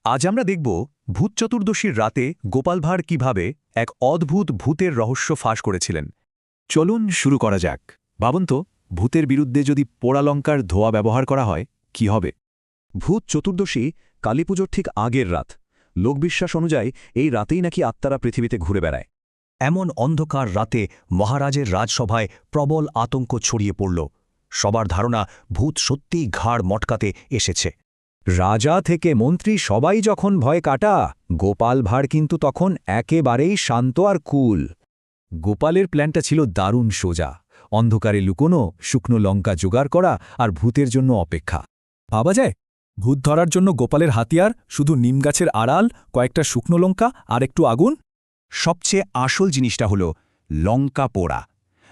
আজ আমরা দেখব ভূত চতুর্দশীর রাতে গোপাল ভাঁড় কিভাবে এক অদ্ভুত ভূতের রহস্য ফাঁস করেছিলেন। চলুন শুরু করা যাক। ভাবুন তো, ভূতের বিরুদ্ধে যদি পোড়া লঙ্কার ধোঁয়া ব্যবহার করা হয় কি হবে। ভূত চতুর্দশী কালীপুজোর ঠিক আগের রাত। লোকবিশ্বাস অনুযায়ী এই রাতেই নাকি আত্মারা পৃথিবীতে ঘুরে বেড়ায়। এমন অন্ধকার রাতে মহারাজের রাজসভায় প্রবল আতঙ্ক ছড়িয়ে পড়ল। সবার ধারণা ভূত সত্যিই ঘাড় মটকাতে এসেছে। রাজা থেকে মন্ত্রী সবাই যখন ভয় কাটা, গোপাল ভাঁড় কিন্তু তখন একেবারেই শান্ত আর কুল। গোপালের প্ল্যানটা ছিল দারুণ সোজা। অন্ধকারে লুকোনো, শুকনো লঙ্কা জোগাড় করা আর ভূতের জন্য অপেক্ষা। ভাবা যায়, ভূত ধরার জন্য গোপালের হাতিয়ার শুধু নিমগাছের আড়াল, কয়েকটা শুকনো লঙ্কা আর একটু আগুন। সবচেয়ে আসল জিনিসটা হল লঙ্কা পোড়া।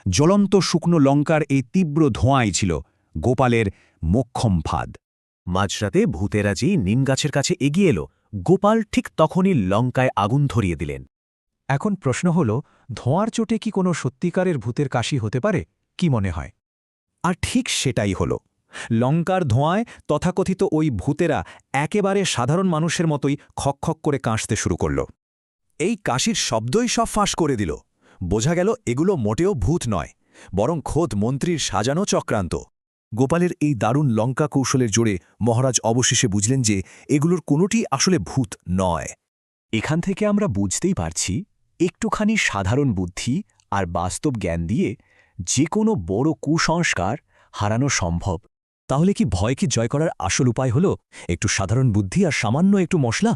জ্বলন্ত শুকনো লঙ্কার এই তীব্র ধোঁয়াই ছিল গোপালের মোক্ষম ফাঁদ। মাঝরাতে ভূতেরাজি নিমগাছের কাছে এগিয়ে এলো। গোপাল ঠিক তখনই লঙ্কায় আগুন ধরিয়ে দিলেন। এখন প্রশ্ন হল, ধোঁয়ার চোটে কি কোনো সত্যিকারের ভূতের কাশি হতে পারে? কি মনে হয়? আর ঠিক সেটাই হল। লঙ্কার ধোঁয়ায় তথাকথিত ওই ভূতেরা একেবারে সাধারণ মানুষের মতোই খকখক করে কাশতে শুরু করল। এই কাশির শব্দই সব ফাঁস করে দিল। বোঝা গেল এগুলো মোটেও ভূত নয়, বরং খোদ মন্ত্রীর সাজানো চক্রান্ত। গোপালের এই দারুণ লঙ্কা কৌশলের জোরে মহারাজ অবশেষে বুঝলেন যে এগুলোর কোনোটি আসলে ভূত নয়। এখান থেকে আমরা বুঝতেই পারছি, একটুখানি সাধারণ বুদ্ধি আর বাস্তব জ্ঞান দিয়ে যে কোনো বড় কুসংস্কার হারানো সম্ভব। তাহলে কি ভয়কে জয় করার আসল উপায় হল একটু সাধারণ বুদ্ধি আর সামান্য একটু মশলা?